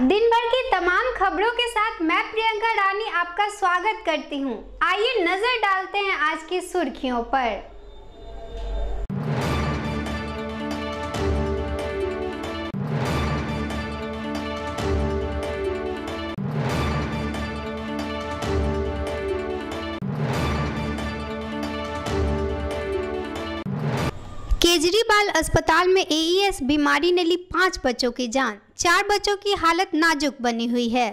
दिन भर की तमाम खबरों के साथ मैं प्रियंका रानी आपका स्वागत करती हूं। आइए नजर डालते हैं आज की सुर्खियों पर। केजरीवाल अस्पताल में एईएस बीमारी ने ली 5 बच्चों की जान। 4 बच्चों की हालत नाजुक बनी हुई है।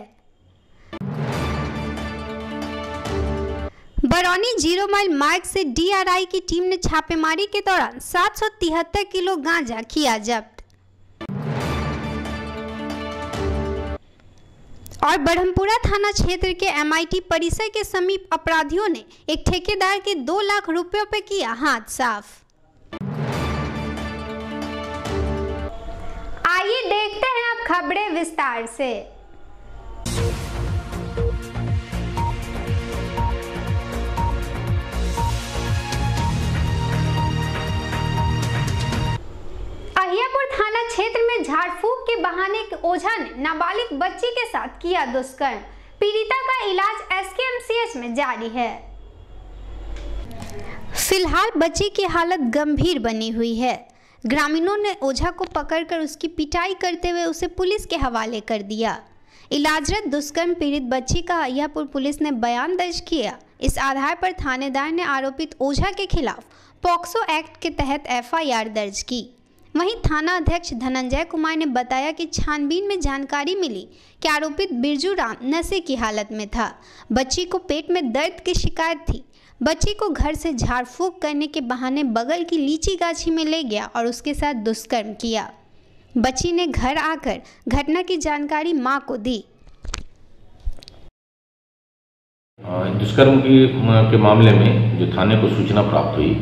बरौनी 0 माइल मार्ग से डीआरआई की टीम ने छापेमारी के दौरान 773 किलो गांजा किया जब्त। और ब्रह्मपुरा थाना क्षेत्र के एमआईटी परिसर के समीप अपराधियों ने एक ठेकेदार के 2 लाख रुपयों पर किया हाथ साफ। आइए देखते हैं अब खबरें विस्तार से। अहियापुर थाना क्षेत्र में झाड़ फूक के बहाने ओझा ने नाबालिग बच्ची के साथ किया दुष्कर्म। पीड़िता का इलाज एसकेएमसीएच में जारी है। फिलहाल बच्ची की हालत गंभीर बनी हुई है। ग्रामीणों ने ओझा को पकड़कर उसकी पिटाई करते हुए उसे पुलिस के हवाले कर दिया। इलाजरत दुष्कर्म पीड़ित बच्ची का अहियापुर पुलिस ने बयान दर्ज किया। इस आधार पर थानेदार ने आरोपित ओझा के खिलाफ पॉक्सो एक्ट के तहत एफआईआर दर्ज की। वहीं थाना अध्यक्ष धनंजय कुमार ने बताया कि छानबीन में जानकारी मिली कि आरोपित बिरजू राम नशे की हालत में था। बच्ची को पेट में दर्द की शिकायत थी। बच्ची को घर से झाड़ फूक करने के बहाने बगल की लीची गाछी में ले गया और उसके साथ दुष्कर्म किया। बच्ची ने घर आकर घटना की जानकारी मां को दी। दुष्कर्म के मामले में जो थाने को सूचना प्राप्त हुई,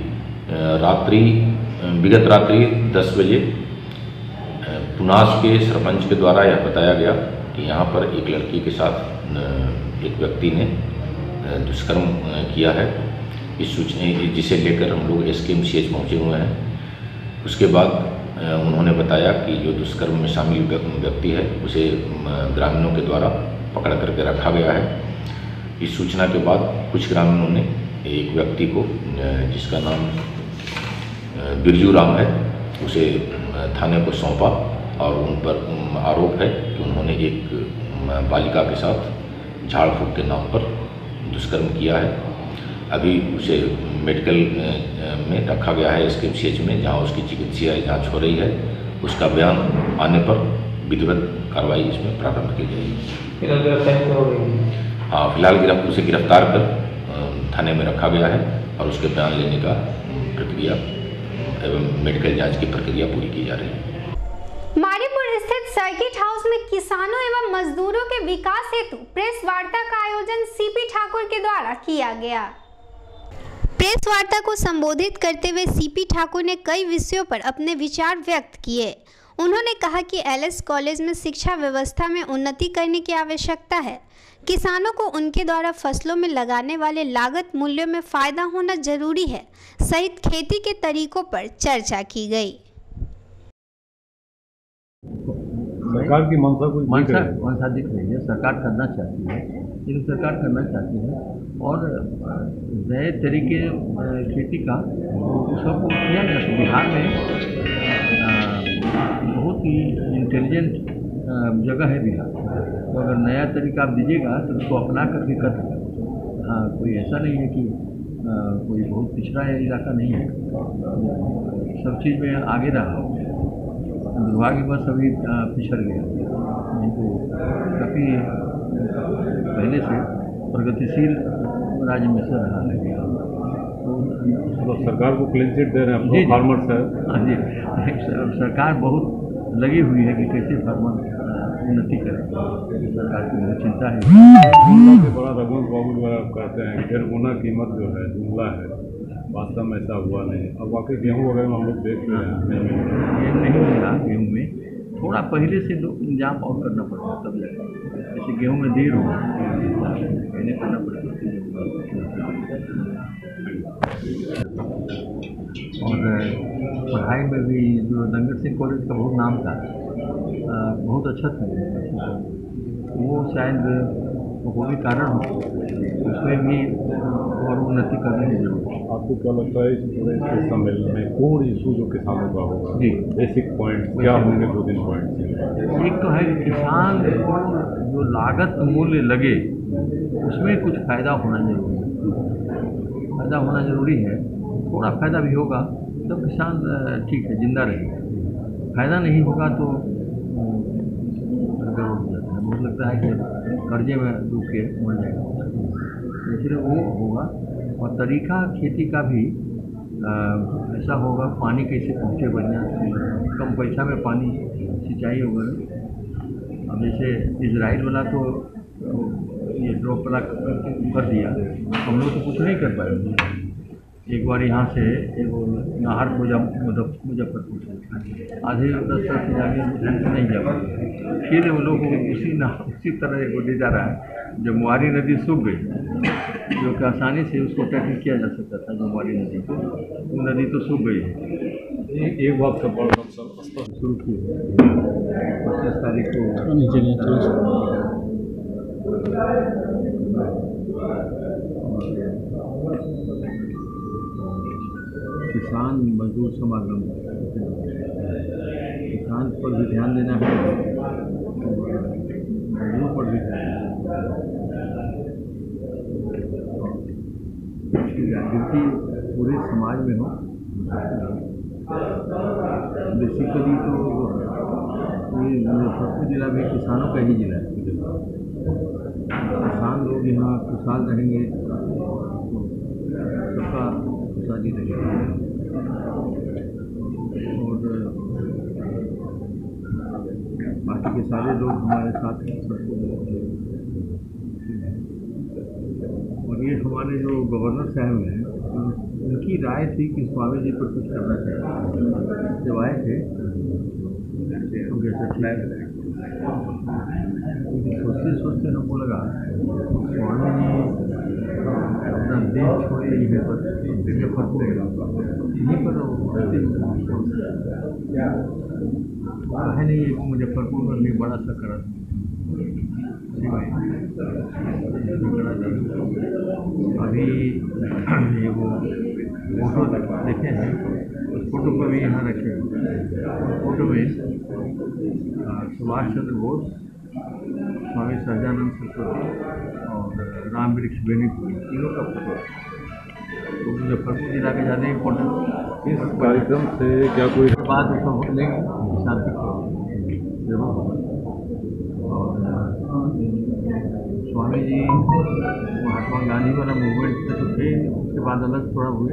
विगत रात्रि 10 बजे पुनास के सरपंच के द्वारा यह बताया गया कि यहाँ पर एक लड़की के साथ एक व्यक्ति ने दुष्कर्म किया है। इस सूचना जिसे लेकर हम लोग एसकेएमसीएच पहुँचे हुए हैं। उसके बाद उन्होंने बताया कि जो दुष्कर्म में शामिल व्यक्ति है उसे ग्रामीणों के द्वारा पकड़ करके रखा गया है। इस सूचना के बाद कुछ ग्रामीणों ने एक व्यक्ति को जिसका नाम बिरजू राम है उसे थाने को सौंपा और उन पर आरोप है कि उन्होंने एक बालिका के साथ झाड़ फूक के नाम पर दुष्कर्म किया है। अभी उसे मेडिकल में रखा गया है एसकेएमसीएच में, जहां उसकी चिकित्सीय जांच हो रही है। उसका बयान आने पर विधिवत कार्रवाई इसमें प्रारंभ की जाएगी। हाँ, फिलहाल उसे गिरफ्तार कर थाने में रखा गया है और उसके बयान लेने का प्रक्रिया एवं मेडिकल जांच की प्रक्रिया पूरी की जा रही है। मारीपुर स्थित सर्किट हाउस में किसानों एवं मजदूरों के विकास हेतु प्रेस वार्ता का आयोजन सीपी ठाकुर के द्वारा किया गया। प्रेस वार्ता को संबोधित करते हुए सीपी ठाकुर ने कई विषयों पर अपने विचार व्यक्त किए। उन्होंने कहा कि एलएस कॉलेज में शिक्षा व्यवस्था में उन्नति करने की आवश्यकता है। किसानों को उनके द्वारा फसलों में लगाने वाले लागत मूल्यों में फायदा होना जरूरी है, सहित खेती के तरीकों पर चर्चा की गई। सरकार की मंशा दिख रही है। सरकार करना चाहती है, लेकिन सरकार करना चाहती है और नए तरीके खेती का सबको बिहार में बहुत ही इंटेलिजेंट जगह है बिहार। तो अगर नया तरीका आप दीजिएगा तो उसको अपना करके कर सकते। हाँ, कोई ऐसा नहीं है कि कोई बहुत पिछड़ा इलाका नहीं है, सब चीज़ में आगे रहा। दुर्भाग्यवश अभी पिछड़ गया, नहीं तो काफ़ी पहले से प्रगतिशील राज्य में से रहा है। तो सरकार को क्लीन चिट दे रहे हैं आप फार्मर्स है। हाँ जी, सरकार बहुत लगी हुई है कि कैसे फार्मर उन्नति करें। सरकार की बहुत चिंता है। जुमला के बड़ा रघुवंश बाबू द्वारा कहते हैं कि गुना कीमत जो है जुमला है, वास्तव में ऐसा हुआ नहीं। अब वाकई गेहूँ वगैरह में हम लोग देख रहे हैं ये नहीं मिला। गेहूँ में थोड़ा पहले से लोग इंतजाम और करना पड़ता, तब जाए। जैसे गेहूँ में देर हुआ, पहले करना पड़ेगा। और पढ़ाई में भी जो दंगल सिंह कॉलेज का बहुत नाम था, बहुत अच्छा था, वो शायद वो भी कारण हो, उसमें भी और उन्नति करने की जरूरत है। आपको क्या लगता है इस पूरे सम्मेलन में कोर इशू जो किसानों का होगा, जी, बेसिक पॉइंट क्या होंगे? 2-3 पॉइंट। एक तो है कि किसान को जो लागत मूल्य लगे उसमें कुछ फ़ायदा होना जरूरी है, फ़ायदा होना ज़रूरी है। थोड़ा फ़ायदा भी होगा तो किसान ठीक है, जिंदा रहेगा। फ़ायदा नहीं होगा तो गड़बड़ हो जाता है, मुझे लगता है कि कर्जे में डूब के मर जाएगा, इसलिए वो होगा। और तरीका खेती का भी ऐसा होगा, पानी कैसे पहुँचे बढ़िया, कम पैसा में पानी सिंचाई होगा। अब जैसे इजराइल वाला तो ये ड्रॉप वाला कर दिया, हम लोग तो कुछ नहीं कर पाए। एक बार यहाँ से नाहर मुजफ्फरपुर से आधे रास्ते से जाके ढंग से नहीं जा पाए, फिर वो लोग उसी तरह एक ले जा रहा है। जब मुआरी नदी सूख गई, जो कि आसानी से उसको टैकल किया जा सकता था, जो मुआरी नदी को, वो नदी तो सूख गई है। एक बात का बड़ा शुरू की 25 तारीख को किसान मजदूर समागम, किसान पर भी ध्यान देना है और मजदूर पर भी ध्यान देना है। जागृति पूरे समाज में हो। बेसिकली तो ये मुजफ्फरपुर जिला भी किसानों का ही जिला है। किसान लोग यहाँ खुशहाल रहेंगे तो सबका खुशहाली रहेगी। और बाकी के सारे लोग हमारे साथ हैं, और ये हमारे जो गवर्नर साहब हैं, उनकी राय थी कि स्वामी जी पर कुछ करना चाहिए। जब आए थे तो सोचते सोचते हमको लगा स्वामी जी अपना देश छोड़े यहीं पर है नहीं, मुजफ्फरपुर में भी बड़ा सा करा अभी ये वो फोटो देखे हैं, उस फोटो को भी यहाँ रखे हैं। फोटो में सुभाष चंद्र बोस, स्वामी सहजानंद सरस्वती और राम वृक्ष बेनीपुर, तीनों का फोटो। तो मुजफ्फरपुर जिला के ज़्यादा इम्पोर्टेंट इस कार्यक्रम से क्या कोई बात उसको लेंगे, शांति जरूर होगा। और स्वामी जी महात्मा गांधी वाला मूवमेंट में तो थे, उसके बाद अलग थोड़ा हुए,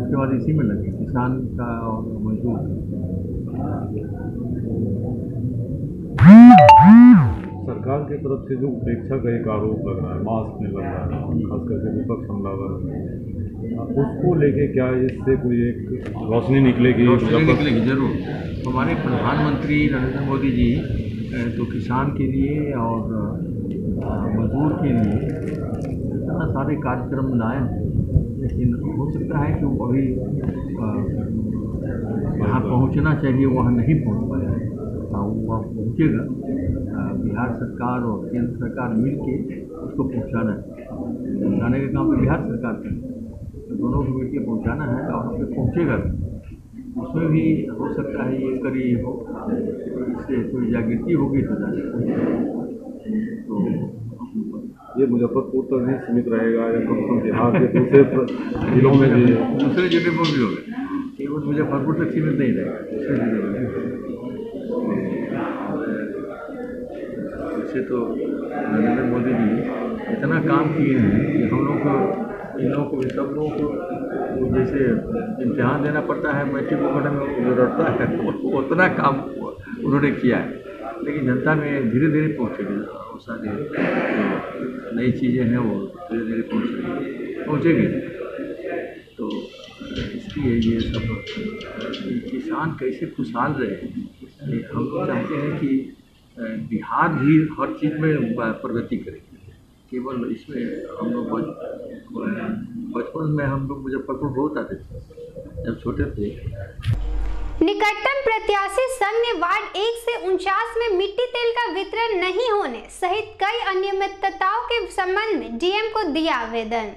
उसके बाद इसी में लगे, किसान का और मजदूर का। सरकार की तरफ से जो उपेक्षा का एक आरोप लग रहा है, मास्क में लग रहा है, खास करके विपक्ष हमलावर, उसको लेके क्या इससे कोई एक रोशनी निकलेगी? निकलेगी जरूर। हमारे प्रधानमंत्री नरेंद्र मोदी जी तो किसान के लिए और मजदूर के लिए इतना सारे कार्यक्रम लाए हैं, लेकिन हो सकता है कि वो अभी जहाँ पहुँचना चाहिए वहाँ नहीं पहुँच पाया है। वहाँ पहुँचेगा, बिहार सरकार और केंद्र सरकार मिल के उसको पहुँचाने का काम तो बिहार सरकार का है, तो दोनों को मिल के पहुँचाना है और वहाँ पे पहुँचेगा। उसमें भी हो सकता है ये करी हो, इससे कोई जागृति होगी तो ये मुजफ्फरपुर तक ही सीमित रहेगा या कम से कम बिहार के दूसरे जिलों में भी? दूसरे जिले में भी होगा, केवल मुजफ्फरपुर तक सीमित नहीं रहेगा, दूसरे जिले में। वैसे तो नरेंद्र मोदी जी इतना काम किए हैं कि हम लोग को, इन लोगों को भी, सब लोगों को जैसे इम्तिहान देना पड़ता है, मैट्रिक पढ़ने में जरूरता है, उतना काम उन्होंने किया है। लेकिन जनता में धीरे धीरे पहुँचेगी, बहुत सारी नई चीज़ें हैं वो धीरे धीरे पहुँचेगी। तो इसलिए ये सब किसान कैसे खुशहाल रहे, हम लोग चाहते हैं कि बिहार भी हर चीज़ में प्रगति करे। केवल इसमें हम लोग बचपन में हम लोग मुजफ्फरपुर बहुत आते थे, जब छोटे थे। निकटतम प्रत्याशी संघ ने वार्ड 1 से 49 में मिट्टी तेल का वितरण नहीं होने सहित कई अनियमितताओं के संबंध में डीएम को दिया आवेदन।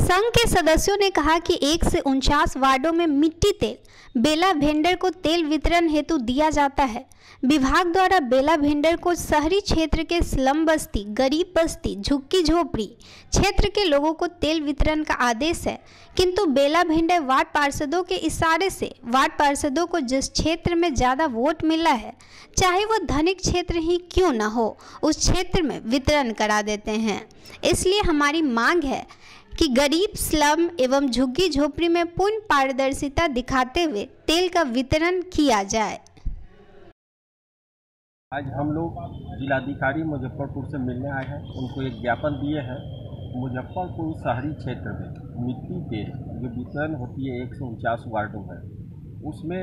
संघ के सदस्यों ने कहा कि 1 से 49 वार्डों में मिट्टी तेल बेला वेंडर को तेल वितरण हेतु दिया जाता है। विभाग द्वारा बेला वेंडर को शहरी क्षेत्र के स्लम बस्ती, गरीब बस्ती, झुग्गी झोपड़ी क्षेत्र के लोगों को तेल वितरण का आदेश है, किंतु बेला वेंडर वार्ड पार्षदों के इशारे से वार्ड पार्षदों को जिस क्षेत्र में ज़्यादा वोट मिला है, चाहे वो धनिक क्षेत्र ही क्यों न हो, उस क्षेत्र में वितरण करा देते हैं। इसलिए हमारी मांग है कि गरीब, स्लम एवं झुग्गी झोपड़ी में पूर्ण पारदर्शिता दिखाते हुए तेल का वितरण किया जाए। आज हम लोग जिलाधिकारी मुजफ्फरपुर से मिलने आए हैं। उनको एक ज्ञापन दिए हैं। मुजफ्फरपुर शहरी क्षेत्र में मिट्टी तेल जो वितरण होती है 149 वार्डों में, उसमें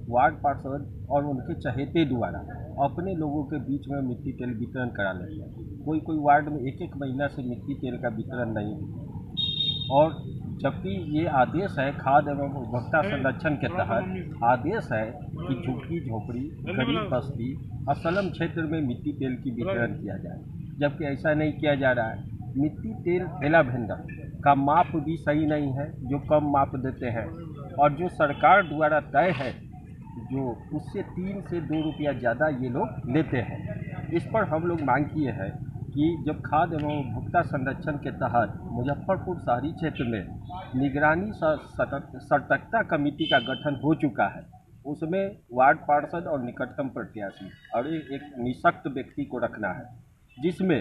वार्ड पार्षद और उनके चहेते द्वारा अपने लोगों के बीच में मिट्टी तेल वितरण करा लेते हैं। कोई वार्ड में एक महीना से मिट्टी तेल का वितरण नहीं हुआ, और जबकि ये आदेश है खाद्य एवं उपभोक्ता संरक्षण के तहत आदेश है कि झुग्गी झोपड़ी, गरीब बस्ती और स्लम क्षेत्र में मिट्टी तेल की वितरण किया जाए, जबकि ऐसा नहीं किया जा रहा है। मिट्टी तेल बेला वेंडर का माप भी सही नहीं है, जो कम माप देते हैं, और जो सरकार द्वारा तय है जो उससे 3 से 2 रुपया ज़्यादा ये लोग लेते हैं। इस पर हम लोग मांग किए हैं कि जब खाद्य एवं उपभोक्ता संरक्षण के तहत मुजफ्फरपुर शहरी क्षेत्र में निगरानी सतर्कता कमेटी का गठन हो चुका है, उसमें वार्ड पार्षद और निकटतम प्रत्याशी और एक निःशक्त व्यक्ति को रखना है, जिसमें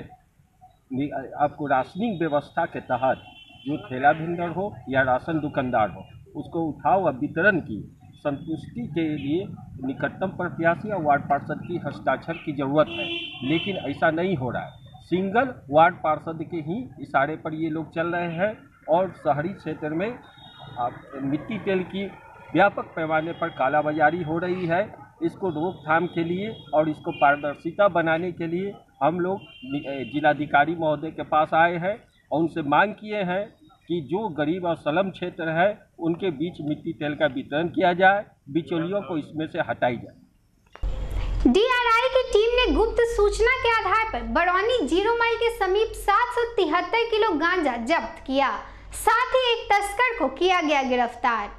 आपको राशनिंग व्यवस्था के तहत जो ठेला वेंडर हो या राशन दुकानदार हो, उसको उठाव और वितरण की संतुष्टि के लिए निकटतम प्रत्याशी और वार्ड पार्षद की हस्ताक्षर की ज़रूरत है। लेकिन ऐसा नहीं हो रहा है। सिंगल वार्ड पार्षद के ही इशारे पर ये लोग चल रहे हैं, और शहरी क्षेत्र में मिट्टी तेल की व्यापक पैमाने पर कालाबाजारी हो रही है। इसको रोकथाम के लिए और इसको पारदर्शिता बनाने के लिए हम लोग जिलाधिकारी महोदय के पास आए हैं और उनसे मांग किए हैं कि जो गरीब और स्लम क्षेत्र है उनके बीच मिट्टी तेल का वितरण किया जाए, बिचौलियों को इसमें से हटाई जाए। डीआरआई की टीम ने गुप्त सूचना के आधार पर बरौनी 0 माइल के समीप 773 किलो गांजा जब्त किया, साथ ही एक तस्कर को किया गया गिरफ्तार।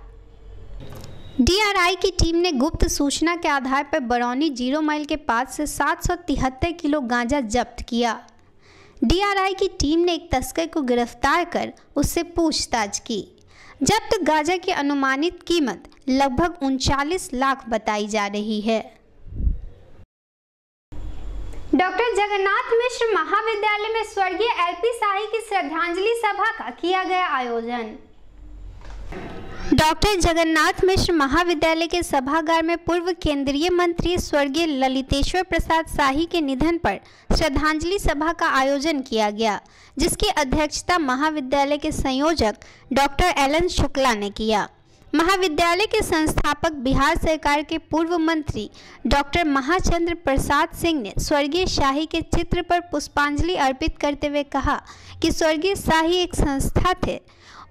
डीआरआई की टीम ने गुप्त सूचना के आधार पर बरौनी 0 माइल के पास से 773 किलो गांजा जब्त किया। डीआरआई की टीम ने एक तस्कर को गिरफ्तार कर उससे पूछताछ की। जब्त गांजा की अनुमानित कीमत लगभग 39 लाख बताई जा रही है। डॉक्टर जगन्नाथ मिश्र महाविद्यालय में स्वर्गीय एलपी शाही की श्रद्धांजलि सभा का किया गया आयोजन। डॉक्टर जगन्नाथ मिश्र महाविद्यालय के सभागार में पूर्व केंद्रीय मंत्री स्वर्गीय ललितेश्वर प्रसाद शाही के निधन पर श्रद्धांजलि सभा का आयोजन किया गया, जिसकी अध्यक्षता महाविद्यालय के संयोजक डॉक्टर एलन शुक्ला ने किया। महाविद्यालय के संस्थापक बिहार सरकार के पूर्व मंत्री डॉक्टर महाचंद्र प्रसाद सिंह ने स्वर्गीय शाही के चित्र पर पुष्पांजलि अर्पित करते हुए कहा कि स्वर्गीय शाही एक संस्था थे,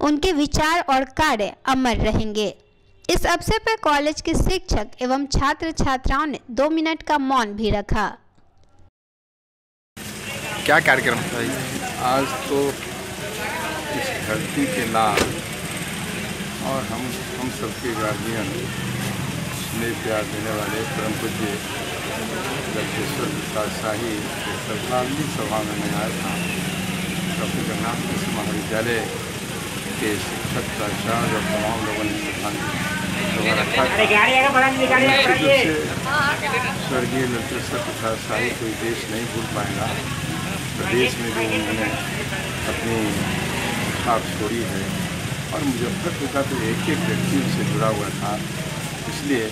उनके विचार और कार्य अमर रहेंगे। इस अवसर पर कॉलेज के शिक्षक एवं छात्र छात्राओं ने 2 मिनट का मौन भी रखा। क्या कार्यक्रम था? आज तो इस धरती के लाल और हम सबके गार्जियन, स्नेह प्यार देने वाले परम पूज्य ललितेश्वर प्रसाद शाही के श्रद्धांजलि सभा में मैं आया था। डॉक्टर जगन्नाथ मिश्र महाविद्यालय के शिक्षक, प्राचार्य और तमाम लोगों ने श्रद्धांजलि रखा। स्वर्गीय ललितेश्वर प्रसाद शाही कोई देश नहीं भूल पाएगा। प्रदेश में जो उन्होंने अपनी छाप छोड़ी है, और मुजफ्फरपुर का तो एक व्यक्ति उससे जुड़ा हुआ था, इसलिए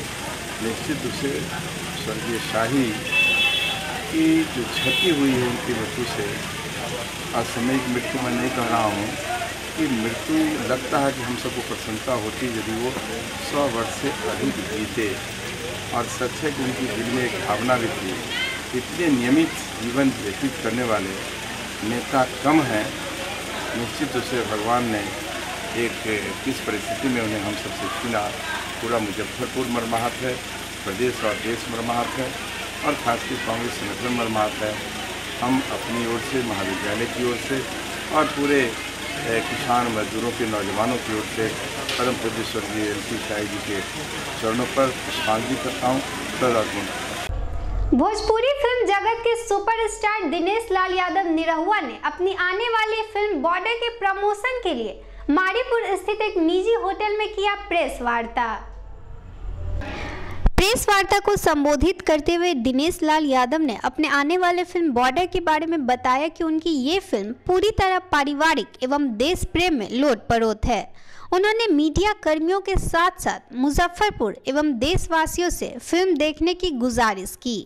निश्चित रूप से स्वर्गीय शाही की जो क्षति हुई है उनकी मृत्यु से, असामयिक मृत्यु मैं नहीं कह रहा हूँ कि मृत्यु लगता है कि हम सबको प्रसन्नता होती यदि वो 100 वर्ष से अधिक जीते, और सच है कि उनकी दिल में एक भावना भी थी। इतने नियमित जीवन व्यतीत करने वाले नेता कम हैं। निश्चित रूप से भगवान ने एक किस परिस्थिति में उन्हें हम सबसे चुना। पूरा मुजफ्फरपुर मर्माहत है, प्रदेश और देश मर्माहत है, और खासकर कांग्रेस संगठन मर्माहत है। हम अपनी ओर से, महाविद्यालय की ओर से और पूरे किसान मजदूरों के नौजवानों की ओर से परम पूज्य स्वर्गीय LP शाही जी के चरणों पर पुष्पांजलि करता हूँ। भोजपुरी फिल्म जगत के सुपरस्टार दिनेश लाल यादव निरहुआ ने अपनी आने वाली फिल्म बॉर्डर के प्रमोशन के लिए मारीपुर स्थित एक निजी होटल में किया प्रेस वार्ता। प्रेस वार्ता को संबोधित करते हुए दिनेश लाल यादव ने अपने आने वाले फिल्म बॉर्डर के बारे में बताया कि उनकी ये फिल्म पूरी तरह पारिवारिक एवं देश प्रेम में लोट-परोत है। उन्होंने मीडिया कर्मियों के साथ साथ मुजफ्फरपुर एवं देशवासियों से फिल्म देखने की गुजारिश की।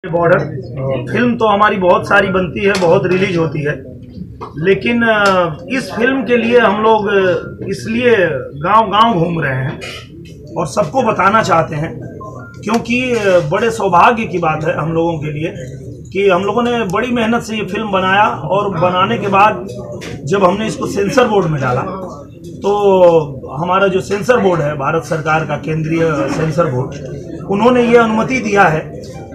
बॉर्डर फिल्म तो हमारी बहुत सारी बनती है, बहुत रिलीज होती है, लेकिन इस फिल्म के लिए हम लोग इसलिए गांव-गांव घूम रहे हैं और सबको बताना चाहते हैं, क्योंकि बड़े सौभाग्य की बात है हम लोगों के लिए कि हम लोगों ने बड़ी मेहनत से ये फिल्म बनाया, और बनाने के बाद जब हमने इसको सेंसर बोर्ड में डाला तो हमारा जो सेंसर बोर्ड है, भारत सरकार का केंद्रीय सेंसर बोर्ड, उन्होंने ये अनुमति दिया है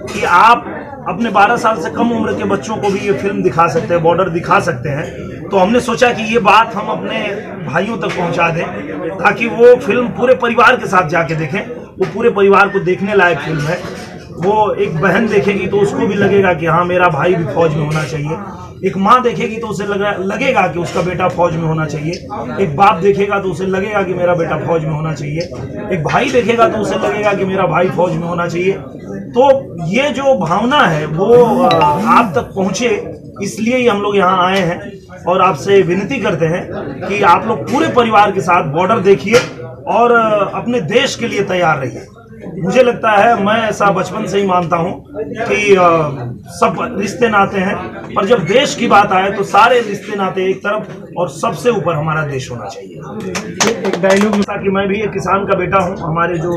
कि आप अपने 12 साल से कम उम्र के बच्चों को भी ये फिल्म दिखा सकते हैं, बॉर्डर दिखा सकते हैं। तो हमने सोचा कि ये बात हम अपने भाइयों तक पहुंचा दें ताकि वो फिल्म पूरे परिवार के साथ जाके देखें। वो पूरे परिवार को देखने लायक फिल्म है। वो एक बहन देखेगी तो उसको भी लगेगा कि हाँ, मेरा भाई भी फौज में होना चाहिए। एक माँ देखेगी तो उसे लगेगा कि उसका बेटा फौज में होना चाहिए। एक बाप देखेगा तो उसे लगेगा कि मेरा बेटा फौज में होना चाहिए। एक भाई देखेगा तो उसे लगेगा कि मेरा भाई फौज में होना चाहिए। तो ये जो भावना है वो आप तक पहुँचे, इसलिए ही हम लोग यहाँ आए हैं और आपसे विनती करते हैं कि आप लोग पूरे परिवार के साथ बॉर्डर देखिए और अपने देश के लिए तैयार रहिए। मुझे लगता है, मैं ऐसा बचपन से ही मानता हूँ कि सब रिश्ते नाते हैं, पर जब देश की बात आए तो सारे रिश्ते नाते एक तरफ और सबसे ऊपर हमारा देश होना चाहिए। एक डायलॉग कि मैं भी एक किसान का बेटा हूँ। हमारे जो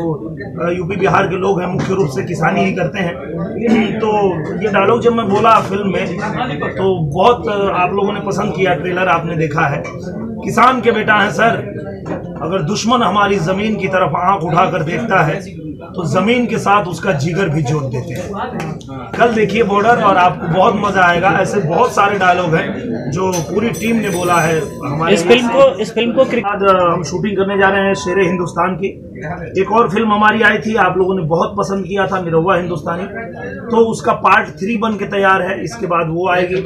यूपी बिहार के लोग हैं मुख्य रूप से किसानी ही करते हैं। तो ये डायलॉग जब मैं बोला फिल्म में तो बहुत आप लोगों ने पसंद किया। ट्रेलर आपने देखा है। किसान के बेटा है सर, अगर दुश्मन हमारी जमीन की तरफ आंख उठाकर देखता है तो जमीन के साथ उसका जिगर भी जोड़ देते हैं। कल देखिए बॉर्डर और आपको बहुत मजा आएगा। ऐसे बहुत सारे डायलॉग हैं जो पूरी टीम ने बोला है। हमारे इस फिल्म को आज हम शूटिंग करने जा रहे हैं शेरे हिंदुस्तान की। एक और फिल्म हमारी आई थी, आप लोगों ने बहुत पसंद किया था, निरहुआ हिंदुस्तानी, तो उसका पार्ट 3 बन के तैयार है। इसके बाद वो आएगी।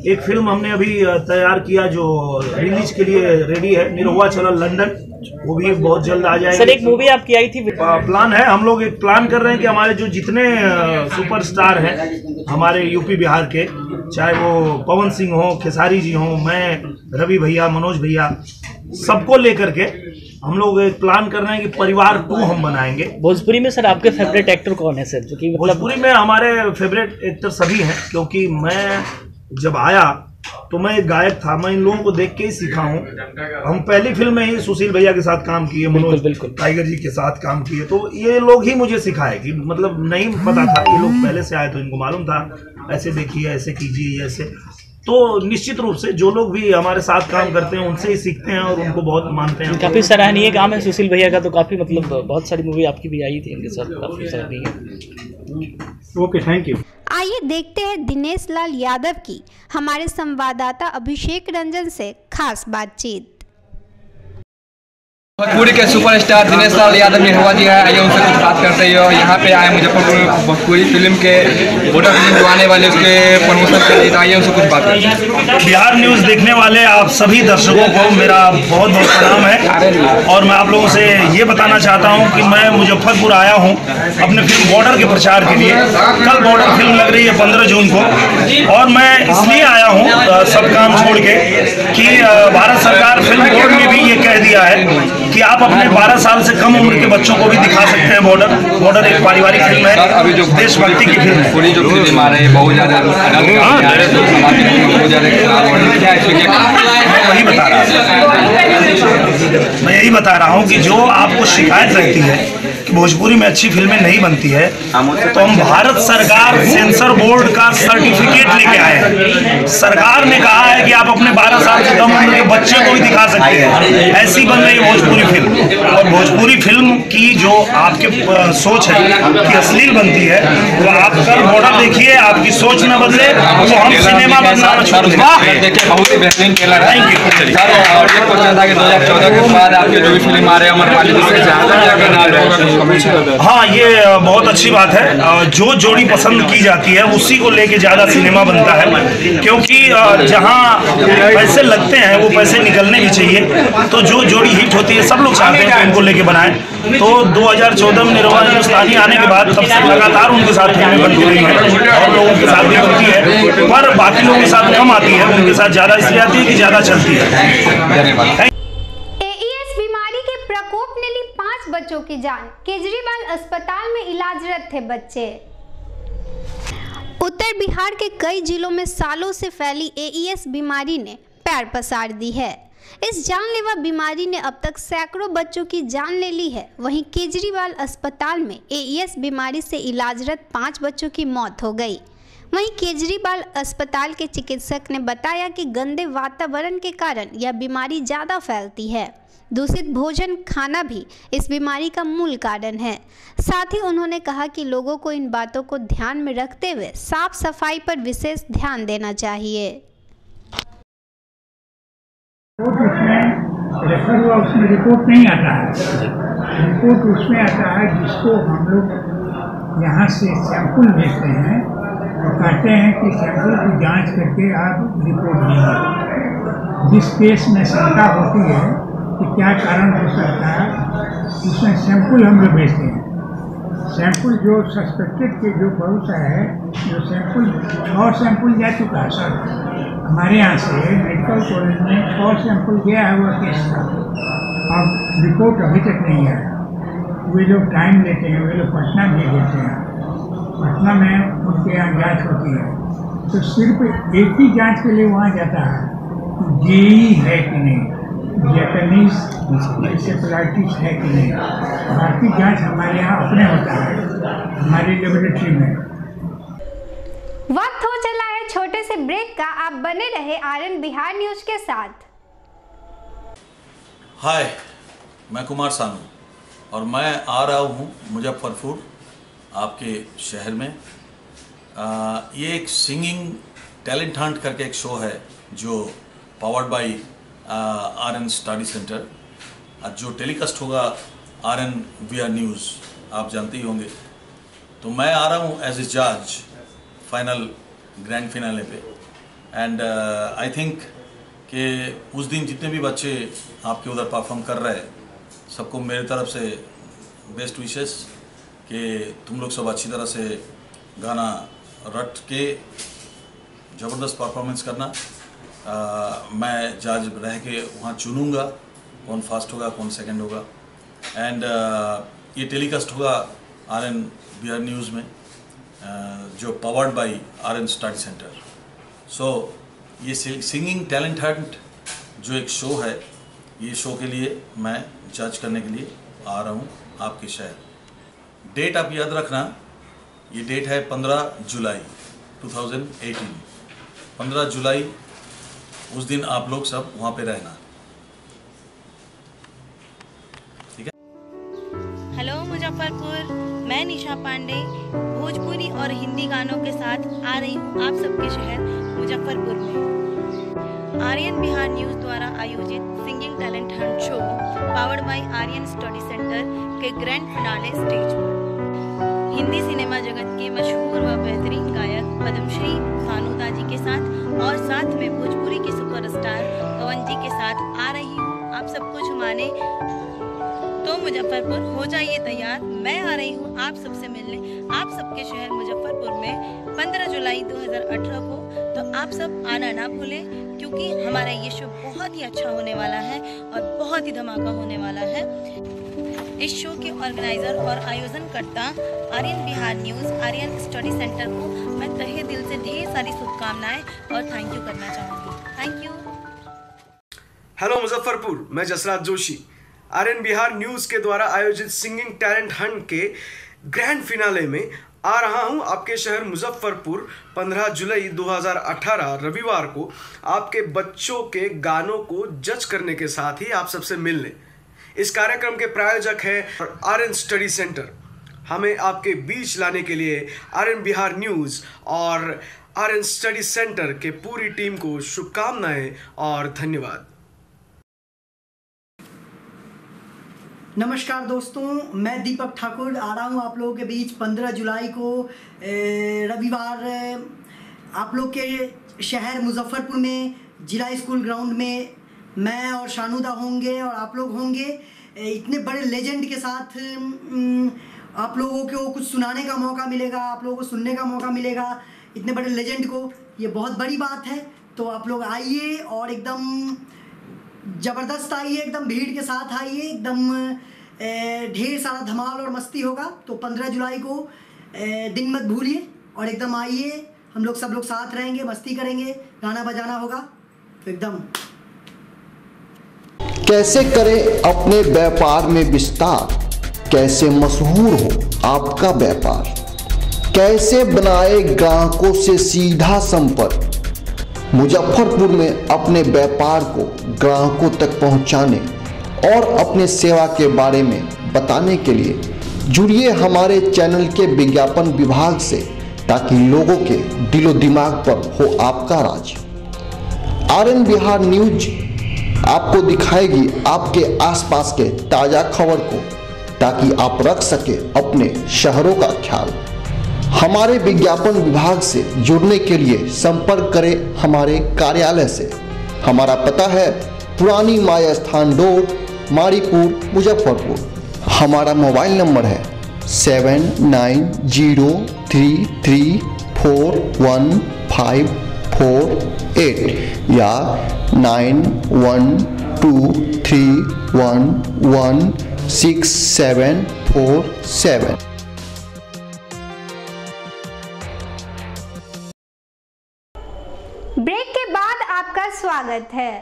एक फिल्म हमने अभी तैयार किया जो रिलीज के लिए रेडी है, निरहुआ चला लंदन, वो भी बहुत जल्द आ जाएगी। सर, एक मूवी आपकी आई थी। प्लान है, हम लोग एक प्लान कर रहे हैं कि हमारे जो जितने सुपरस्टार हैं हमारे यूपी बिहार के, चाहे वो पवन सिंह हो, खेसारी जी हो, मैं, रवि भैया, मनोज भैया, सबको लेकर के हम लोग एक प्लान कर रहे हैं कि परिवार 2 हम बनाएंगे। भोजपुरी में सर आपके फेवरेट एक्टर कौन है सर? जो कि भोजपुरी में हमारे फेवरेट एक्टर सभी हैं, क्योंकि मैं जब आया तो मैं एक गायक था। मैं इन लोगों को देख के ही सीखा हूँ। हम पहली फिल्म में ही सुशील भैया के साथ काम किए, मनोज टाइगर जी के साथ काम किए, तो ये लोग ही मुझे सिखाए कि मतलब नहीं पता था, ये लोग पहले से आए तो इनको मालूम था ऐसे देखिए, ऐसे कीजिए, ऐसे। तो निश्चित रूप से जो लोग भी हमारे साथ काम करते हैं उनसे ही सीखते हैं और उनको बहुत मानते हैं। काफी सराहनीय काम है सुशील भैया का, तो काफी मतलब बहुत सारी मूवी आपकी भी आई थी इनके साथ, काफी सराहनीय। Okay, thank you. आइए देखते हैं दिनेश लाल यादव की हमारे संवाददाता अभिषेक रंजन से खास बातचीत। भोजपुरी के सुपरस्टार दिनेश लाल यादव निरहुआ जी है, आइए उनसे कुछ बात करते हैं। यहाँ पे आए मुजफ्फरपुर में भोजपुरी फिल्म के बॉर्डर फिल्म जो आने वाले उसके प्रमोशन के लिए, आइए उनसे कुछ बात करते हैं। बिहार न्यूज़ देखने वाले आप सभी दर्शकों को मेरा बहुत बहुत प्रणाम है, और मैं आप लोगों से ये बताना चाहता हूँ कि मैं मुजफ्फरपुर आया हूँ अपने फिल्म बॉर्डर के प्रचार के लिए। कल बॉर्डर फिल्म लग रही है 15 जून को, और मैं इसलिए आया हूँ सब काम छोड़ के कि भारत सरकार फिल्म बोर्ड ने भी ये कह दिया है कि आप अपने 12 साल से कम उम्र के बच्चों को भी दिखा सकते हैं बॉर्डर एक पारिवारिक फिल्म है, अभी जो देशभक्ति की फिल्म है। पूरी जो फिल्म आ रही है बहुत ज़्यादा मैं यही बता रहा हूँ कि जो आपको शिकायत रहती है कि भोजपुरी में अच्छी फिल्में नहीं बनती है तो हम भारत सरकार सेंसर बोर्ड का सर्टिफिकेट लेके आए हैं। सरकार ने कहा है कि आप अपने 12 साल से कम उम्र के बच्चे को भी दिखा सकते हैं, ऐसी बन रही है भोजपुरी फिल्म। और भोजपुरी फिल्म की जो आपके सोच है कि अश्लील बनती है, तो आप कल बॉर्डर देखिए, आपकी सोच न बदले तो हम सिनेमा बनाना छोड़ देंगे। बहुत ही बेहतरीन ट्रेलर है। और ये पूछना था कि 2014 के बाद आपके जो भी फिल्म आ रहे हैं हाँ, ये बहुत अच्छी बात है। जो जोड़ी पसंद की जाती है उसी को लेके ज़्यादा सिनेमा बनता है, क्योंकि जहाँ पैसे लगते हैं वो पैसे निकलने भी चाहिए। तो जो जोड़ी हिट होती है सब लोग चाहते हैं कि उनको लेके बनाएं। तो 2014 में निरहुआ हिंदुस्तानी आने के बाद तब से लगातार उनके साथ फिल्में बनती रही हैं और लोगों के साथ भी बनती है, पर बाकी लोगों के साथ कम आती है, उनके साथ ज़्यादा इसलिए आती है कि ज़्यादा चलती है। बीमारी के प्रकोप ने ली 5 बच्चों की जान, केजरीवाल अस्पताल में इलाजरत थे बच्चे। उत्तर बिहार के कई जिलों में सालों से फैली एईएस बीमारी ने पैर पसार दी है। इस जानलेवा बीमारी ने अब तक सैकड़ों बच्चों की जान ले ली है। वहीं केजरीवाल अस्पताल में एईएस बीमारी से इलाजरत 5 बच्चों की मौत हो गई। वहीं केजरीवाल अस्पताल के चिकित्सक ने बताया कि गंदे वातावरण के कारण यह बीमारी ज़्यादा फैलती है। दूषित भोजन खाना भी इस बीमारी का मूल कारण है। साथ ही उन्होंने कहा कि लोगों को इन बातों को ध्यान में रखते हुए साफ सफाई पर विशेष ध्यान देना चाहिए। रेफर हुआ उसमें रिपोर्ट नहीं आता है, रिपोर्ट उसमें आता है जिसको हम लोग यहाँ से सैंपल भेजते हैं और कहते हैं कि सैंपल की जांच करके आप रिपोर्ट दीजिए। जिस केस में शंका होती है कि क्या कारण हो सकता है, उसमें सैंपल हम लोग भेजते हैं। सैंपल जो सस्पेक्टेड के जो बहुत है, जो सैंपल और सैंपल जा चुका है सर हमारे यहाँ से मेडिकल कॉलेज में, और सैंपल गया है वो केस का, अब रिपोर्ट अभी तक नहीं आया। वे लोग टाइम लेते हैं, वे लोग पटना भेज देते हैं, पटना में उनके यहाँ जांच होती है। तो सिर्फ एक ही जांच के लिए वहाँ जाता है, जेई है कि नहीं, जैपनीज इंसेफेलाइटिस है कि नहीं। बाकी जांच हमारे यहाँ अपने होता है, हमारी लेबोरेटरी में। वक्त हो चला है छोटे से ब्रेक का। आप बने रहे आरएन बिहार न्यूज के साथ। हाय, मैं कुमार सानू और मैं आ रहा हूँ मुजफ्फरपुर आपके शहर में। ये एक सिंगिंग टैलेंट हंट करके एक शो है जो powered by RN study centre, जो टेलीकास्ट होगा आरएन बिहार न्यूज़, आप जानते ही होंगे। तो मैं आ रहा हूँ एज ए जज फाइनल ग्रैंड फिनाले पे। एंड आई थिंक कि उस दिन जितने भी बच्चे आपके उधर परफॉर्म कर रहे हैं, सबको मेरी तरफ से बेस्ट विशेस कि तुम लोग सब अच्छी तरह से गाना रट के ज़बरदस्त परफॉर्मेंस करना। मैं जज रह के वहाँ चुनूँगा कौन फास्ट होगा कौन सेकंड होगा। एंड ये टेलीकास्ट होगा आरएन बिहार न्यूज़ में, जो powered by RN study centre. So ये सिंगिंग टैलेंट हंट जो एक शो है, ये शो के लिए मैं जज करने के लिए आ रहा हूँ आपके शहर। डेट आप याद रखना, ये डेट है 15 जुलाई 2018। 15 जुलाई उस दिन आप लोग सब वहाँ पे रहना, ठीक है। हेलो मुजफ्फरपुर, मैं निशा पांडे भोजपुरी और हिंदी गानों के साथ आ रही हूँ आप सबके शहर मुजफ्फरपुर में। आर्यन बिहार न्यूज़ द्वारा आयोजित singing talent hunt show powered by Aryan study centre के ग्रैंड फिनाले स्टेज पर हिंदी सिनेमा जगत के मशहूर व बेहतरीन गायक पद्मश्री सानूदा जी के साथ और साथ में भोजपुरी के सुपरस्टार पवन जी के साथ आ रही हूँ आप सबको झुमाने। तो मुजफ्फरपुर हो जाइए तैयार, मैं आ रही हूँ आप सबसे मिलने आप सबके शहर मुजफ्फरपुर में 15 जुलाई 2018 को। तो आप सब आना ना भूलें, क्योंकि हमारा ये शो बहुत ही अच्छा होने वाला है और बहुत ही धमाका होने वाला है। इस शो के ऑर्गेनाइजर और आयोजनकर्ता Aryan Bihar news, Aryan study centre को मैं तहे दिल से ढेर सारी शुभकामनाएं और थैंक यू करना चाहूँगी। Thank you. हेलो मुजफ्फरपुर, मैं जसराज जोशी। आर्यन बिहार न्यूज़ के द्वारा आयोजित सिंगिंग टैलेंट हंट के ग्रैंड फिनाले में आ रहा हूं आपके शहर मुजफ्फरपुर 15 जुलाई 2018 रविवार को आपके बच्चों के गानों को जज करने के साथ ही आप सबसे मिलने। इस कार्यक्रम के प्रायोजक हैं आर्यन स्टडी सेंटर। हमें आपके बीच लाने के लिए आर्यन बिहार न्यूज़ और आर्यन स्टडी सेंटर के पूरी टीम को शुभकामनाएं और धन्यवाद। नमस्कार दोस्तों, मैं दीपक ठाकुर आ रहा हूँ आप लोगों के बीच 15 जुलाई को रविवार आप लोग के शहर मुजफ्फरपुर में जिला स्कूल ग्राउंड में मैं और शानुदा होंगे और आप लोग होंगे। इतने बड़े लेजेंड के साथ आप लोगों को कुछ सुनाने का मौका मिलेगा, आप लोगों को सुनने का मौका मिलेगा। इतने बड़े लेजेंड को, ये बहुत बड़ी बात है। तो आप लोग आइए और एकदम ज़बरदस्त आइए, एकदम भीड़ के साथ आइए, एकदम ढेर सारा धमाल और मस्ती होगा। तो 15 जुलाई को दिन मत भूलिए और एकदम आइए। हम लोग सब लोग साथ रहेंगे, मस्ती करेंगे, गाना बजाना होगा। तो एकदम कैसे करें अपने व्यापार में विस्तार, कैसे मशहूर हो आपका व्यापार, कैसे बनाए ग्राहकों से सीधा संपर्क। मुजफ्फरपुर में अपने व्यापार को ग्राहकों तक पहुंचाने और अपने सेवा के बारे में बताने के लिए जुड़िए हमारे चैनल के विज्ञापन विभाग से, ताकि लोगों के दिलो दिमाग पर हो आपका राज। आर्यन बिहार न्यूज आपको दिखाएगी आपके आसपास के ताज़ा खबर को, ताकि आप रख सके अपने शहरों का ख्याल। हमारे विज्ञापन विभाग से जुड़ने के लिए संपर्क करें हमारे कार्यालय से। हमारा पता है पुरानी माया स्थान रोड, मारीपुर, मुजफ्फरपुर। हमारा मोबाइल नंबर है 7903341548 या 9123116747। ब्रेक के बाद आपका स्वागत है।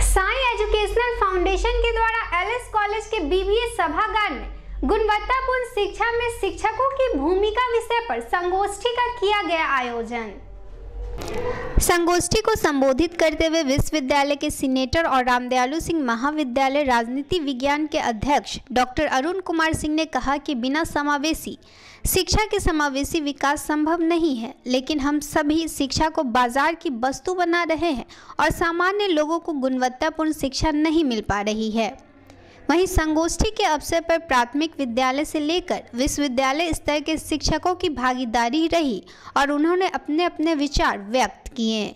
साई एजुकेशनल फाउंडेशन के द्वारा एलएस कॉलेज के बीबीए सभागार में गुणवत्तापूर्ण शिक्षा में शिक्षकों की भूमिका विषय पर संगोष्ठी का किया गया आयोजन। संगोष्ठी को संबोधित करते हुए विश्वविद्यालय के सीनेटर और रामदयालु सिंह महाविद्यालय राजनीति विज्ञान के अध्यक्ष डॉक्टर अरुण कुमार सिंह ने कहा कि बिना समावेशी शिक्षा के समावेशी विकास संभव नहीं है, लेकिन हम सभी शिक्षा को बाजार की वस्तु बना रहे हैं और सामान्य लोगों को गुणवत्तापूर्ण शिक्षा नहीं मिल पा रही है। वहीं संगोष्ठी के अवसर पर प्राथमिक विद्यालय से लेकर विश्वविद्यालय स्तर के शिक्षकों की भागीदारी रही और उन्होंने अपने अपने विचार व्यक्त किए।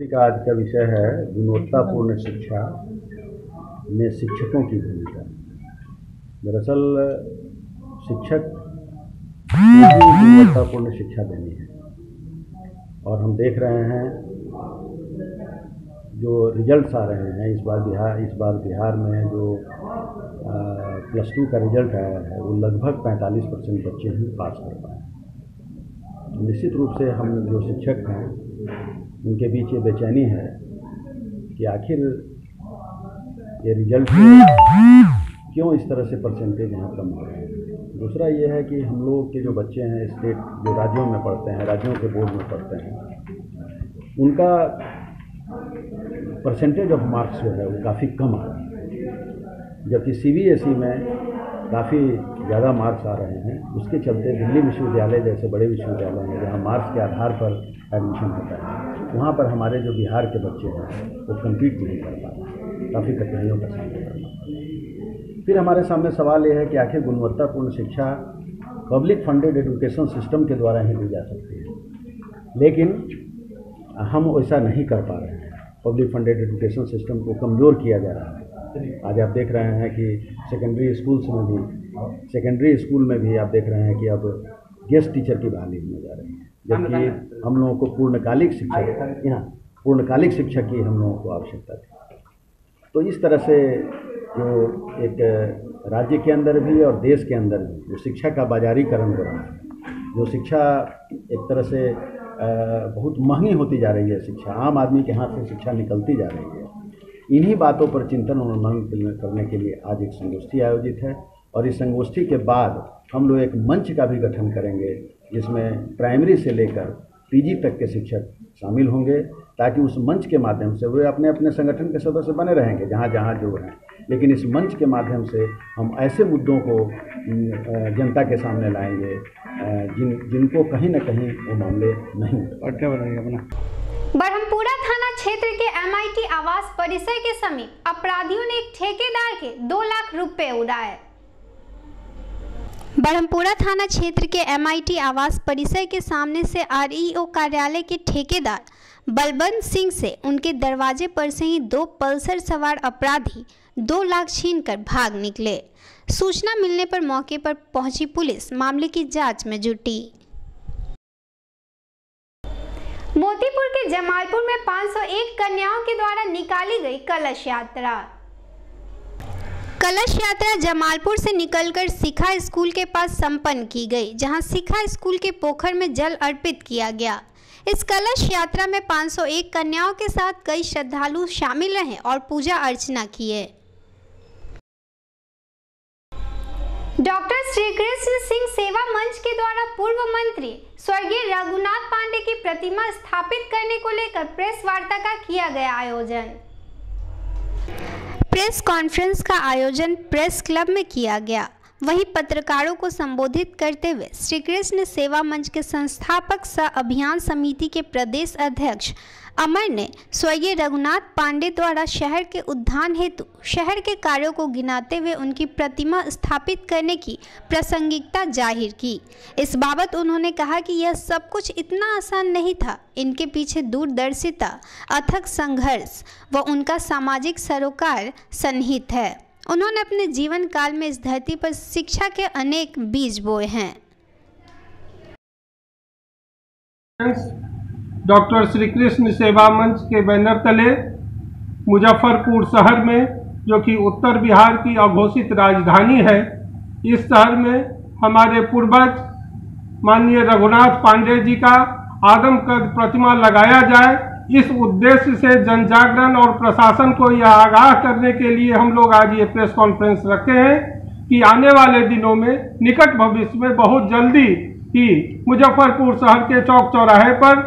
आज का विषय है गुणवत्तापूर्ण शिक्षा में शिक्षकों की भूमिका। दरअसल शिक्षक गुणवत्तापूर्ण शिक्षा देनी है और हम देख रहे हैं जो रिजल्ट्स आ रहे हैं इस बार बिहार में जो +2 का रिजल्ट आया है वो लगभग 45% बच्चे ही पास कर पाए। निश्चित रूप से हम जो शिक्षक हैं उनके बीच ये बेचैनी है कि आखिर ये रिजल्ट क्यों इस तरह से परसेंटेज यहाँ कम हो रहे हैं। दूसरा ये है कि हम लोग के जो बच्चे हैं स्टेट जो राज्यों में पढ़ते हैं, राज्यों के बोर्ड में पढ़ते हैं, उनका परसेंटेज ऑफ मार्क्स जो है वो काफ़ी कम आ रहा है, जबकि CBSE में काफ़ी ज़्यादा मार्क्स आ रहे हैं। उसके चलते दिल्ली विश्वविद्यालय जैसे बड़े विश्वविद्यालय हैं जहाँ मार्क्स के आधार पर एडमिशन होता है, वहाँ पर हमारे जो बिहार के बच्चे हैं वो कम्पीट नहीं कर पा रहे, काफ़ी कठिनाइयों का सामना करना। फिर हमारे सामने सवाल ये है कि आखिर गुणवत्तापूर्ण शिक्षा पब्लिक फंडेड एजुकेशन सिस्टम के द्वारा ही दी जा सकती है, लेकिन हम वैसा नहीं कर पा रहे हैं। पब्लिक फंडेड एजुकेशन सिस्टम को कमज़ोर किया जा रहा है। आज आप देख रहे हैं कि सेकेंडरी स्कूल में भी आप देख रहे हैं कि अब गेस्ट टीचर की बहाली होने जा रही है, जबकि हम लोगों को पूर्णकालिक शिक्षक की हम लोगों को आवश्यकता थी। तो इस तरह से जो एक राज्य के अंदर भी और देश के अंदर भी जो शिक्षा का बाजारीकरण हो रहा है, जो शिक्षा एक तरह से बहुत महंगी होती जा रही है, शिक्षा आम आदमी के हाथ से शिक्षा निकलती जा रही है, इन्हीं बातों पर चिंतन और मनन करने के लिए आज एक संगोष्ठी आयोजित है। और इस संगोष्ठी के बाद हम लोग एक मंच का भी गठन करेंगे जिसमें प्राइमरी से लेकर पीजी तक के शिक्षक शामिल होंगे, ताकि उस मंच के माध्यम से वे अपने अपने संगठन के सदस्य बने रहेंगे जहाँ जहाँ जो हैं, लेकिन इस मंच के माध्यम से हम ऐसे मुद्दों को जनता के सामने लाएंगे जिनको कहीं न कहीं वो मामले नहीं बनेगा। ब्रह्मपुरा थाना क्षेत्र के MIT आवास परिसर के समीप अपराधियों ने एक ठेकेदार के 2 लाख रुपए उड़ाए। ब्रह्मपुरा थाना क्षेत्र के MIT आवास परिसर के सामने से REO कार्यालय के ठेकेदार बलवंत सिंह से उनके दरवाजे पर से ही 2 पल्सर सवार अपराधी 2 लाख छीनकर भाग निकले। सूचना मिलने पर मौके पर पहुंची पुलिस मामले की जांच में जुटी। मोतीपुर के जमालपुर में 501 कन्याओं के द्वारा निकाली गई कलश यात्रा। कलश यात्रा जमालपुर से निकलकर शिखा स्कूल के पास संपन्न की गई, जहां शिखा स्कूल के पोखर में जल अर्पित किया गया। इस कलश यात्रा में 501 कन्याओं के साथ कई श्रद्धालु शामिल रहे और पूजा अर्चना किए। डॉक्टर श्री कृष्ण सिंह सेवा मंच के द्वारा पूर्व मंत्री स्वर्गीय रघुनाथ पांडे की प्रतिमा स्थापित करने को लेकर प्रेस वार्ता का किया गया आयोजन। प्रेस कॉन्फ्रेंस का आयोजन प्रेस क्लब में किया गया। वहीं पत्रकारों को संबोधित करते हुए श्री कृष्ण सेवा मंच के संस्थापक सह अभियान समिति के प्रदेश अध्यक्ष अमर ने स्वर्गीय रघुनाथ पांडे द्वारा शहर के उत्थान हेतु शहर के कार्यों को गिनाते हुए उनकी प्रतिमा स्थापित करने की प्रासंगिकता जाहिर की। इस बाबत उन्होंने कहा कि यह सब कुछ इतना आसान नहीं था, इनके पीछे दूरदर्शिता, अथक संघर्ष व उनका सामाजिक सरोकार सन्निहित है। उन्होंने अपने जीवन काल में इस धरती पर शिक्षा के अनेक बीज बोए हैं। डॉक्टर श्री कृष्ण सेवा मंच के बैनर तले मुजफ्फरपुर शहर में, जो कि उत्तर बिहार की अघोषित राजधानी है, इस शहर में हमारे पूर्वज माननीय रघुनाथ पांडे जी का आदमकद प्रतिमा लगाया जाए। इस उद्देश्य से जन जागरण और प्रशासन को यह आगाह करने के लिए हम लोग आज ये प्रेस कॉन्फ्रेंस रखे हैं कि आने वाले दिनों में, निकट भविष्य में, बहुत जल्दी ही मुजफ्फरपुर शहर के चौक चौराहे पर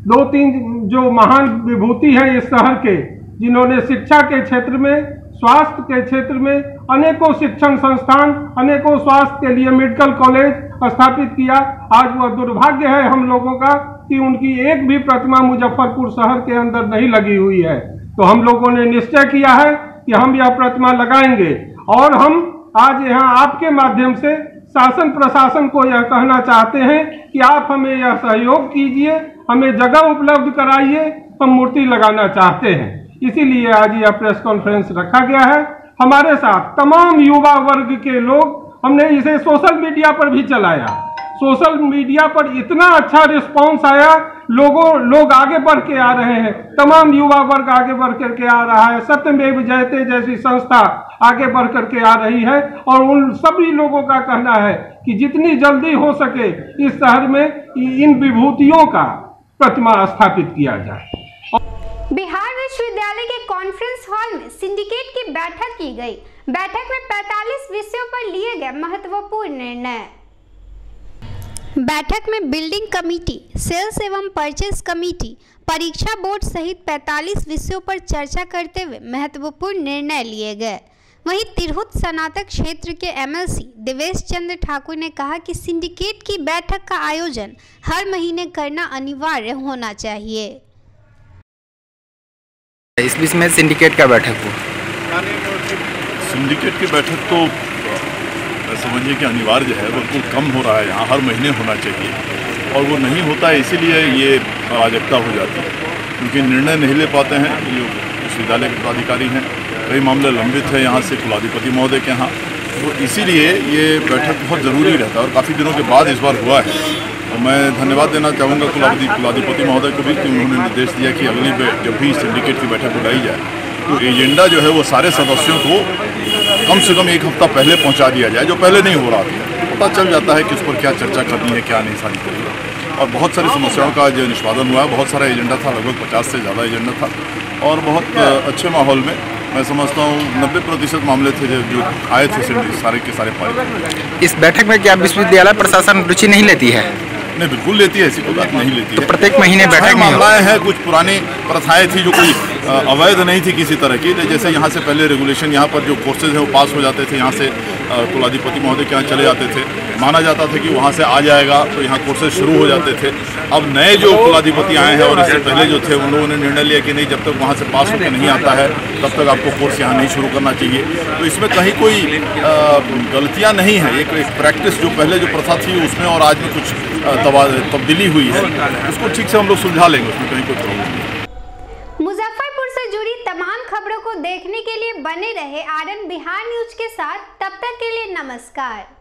2-3 जो महान विभूति हैं इस शहर के, जिन्होंने शिक्षा के क्षेत्र में, स्वास्थ्य के क्षेत्र में अनेकों शिक्षण संस्थान, अनेकों स्वास्थ्य के लिए मेडिकल कॉलेज स्थापित किया। आज वह दुर्भाग्य है हम लोगों का कि उनकी एक भी प्रतिमा मुजफ्फरपुर शहर के अंदर नहीं लगी हुई है। तो हम लोगों ने निश्चय किया है कि हम यह प्रतिमा लगाएंगे और हम आज यहाँ आपके माध्यम से शासन प्रशासन को यह कहना चाहते हैं कि आप हमें यह सहयोग कीजिए, हमें जगह उपलब्ध कराइए, हम मूर्ति लगाना चाहते हैं। इसीलिए आज यह प्रेस कॉन्फ्रेंस रखा गया है। हमारे साथ तमाम युवा वर्ग के लोग, हमने इसे सोशल मीडिया पर भी चलाया। सोशल मीडिया पर इतना अच्छा रिस्पांस आया, लोग आगे बढ़ के आ रहे हैं, तमाम युवा वर्ग आगे बढ़ करके आ रहा है। सत्यमेव जयते जैसी संस्था आगे बढ़ करके आ रही है और उन सभी लोगों का कहना है कि जितनी जल्दी हो सके इस शहर में इन विभूतियों का प्रतिमा स्थापित किया जाए। बिहार विश्वविद्यालय के कॉन्फ्रेंस हॉल में सिंडिकेट की बैठक की गई। बैठक में 45 विषयों पर लिए गए महत्वपूर्ण निर्णय। बैठक में बिल्डिंग कमेटी, सेल्स एवं परचेज कमेटी, परीक्षा बोर्ड सहित 45 विषयों पर चर्चा करते हुए महत्वपूर्ण निर्णय लिए गए। वहीं तिरहुत स्नातक क्षेत्र के MLC देवेश चंद्र ठाकुर ने कहा कि सिंडिकेट की बैठक का आयोजन हर महीने करना अनिवार्य होना चाहिए। इस बीच में सिंडिकेट का बैठक हो, सिंडिकेट की बैठक तो समझिए कि अनिवार्य है, बिल्कुल कम हो रहा है, यहाँ हर महीने होना चाहिए और वो नहीं होता है, इसीलिए ये अराजकता हो जाती है क्योंकि निर्णय नहीं ले पाते हैं। ये विश्वविद्यालय के पदाधिकारी हैं, कई मामले लंबित है यहाँ से कुलाधिपति महोदय के यहाँ, तो इसीलिए ये बैठक बहुत ज़रूरी रहता है और काफ़ी दिनों के बाद इस बार हुआ है। और मैं धन्यवाद देना चाहूँगा कुलाधिपति महोदय को भी कि उन्होंने निर्देश दिया कि अगली जब भी सिंडिकेट की बैठक बुलाई जाए तो एजेंडा जो है वो सारे सदस्यों को कम से कम एक हफ्ता पहले पहुंचा दिया जाए, जो पहले नहीं हो रहा था। पता चल जाता है कि उस पर क्या चर्चा करनी है, क्या नहीं सारी करेगा। और बहुत सारी समस्याओं का जो निष्पादन हुआ है, बहुत सारा एजेंडा था, लगभग 50 से ज़्यादा एजेंडा था और बहुत अच्छे माहौल में मैं समझता हूँ 90% मामले थे जो आए थे सारे के सारे पारित। इस बैठक में क्या विश्वविद्यालय प्रशासन रुचि नहीं लेती है? नहीं, बिल्कुल लेती है, ऐसी कोई बात नहीं लेती तो है। प्रत्येक महीने बैठक में मामलाएं हैं, कुछ पुरानी प्रथाएं थी जो कोई अवैध नहीं थी किसी तरह की। जैसे यहाँ से पहले रेगुलेशन, यहाँ पर जो कोर्सेज हैं वो पास हो जाते थे, यहाँ से कुलाधिपति महोदय के यहाँ चले जाते थे, माना जाता था कि वहाँ से आ जाएगा तो यहाँ कोर्सेज शुरू हो जाते थे। अब नए जो कुलाधिपति आए हैं और इससे पहले जो थे उन लोगों ने निर्णय लिया कि नहीं, जब तक वहाँ से पास होकर नहीं आता है तब तक आपको कोर्स यहाँ नहीं शुरू करना चाहिए। तो इसमें कहीं कोई गलतियाँ नहीं है। एक प्रैक्टिस जो पहले जो प्रथा थी उसमें और आज में कुछ तब्दीली हुई है, उसको ठीक से हम लोग सुलझा लेंगे, उसमें कहीं कोई प्रॉब्लम नहीं। मुजफ्फरपुर से जुड़ी तमाम खबरों को देखने के लिए बने रहे आरएन बिहार न्यूज के साथ। तब तक के लिए नमस्कार।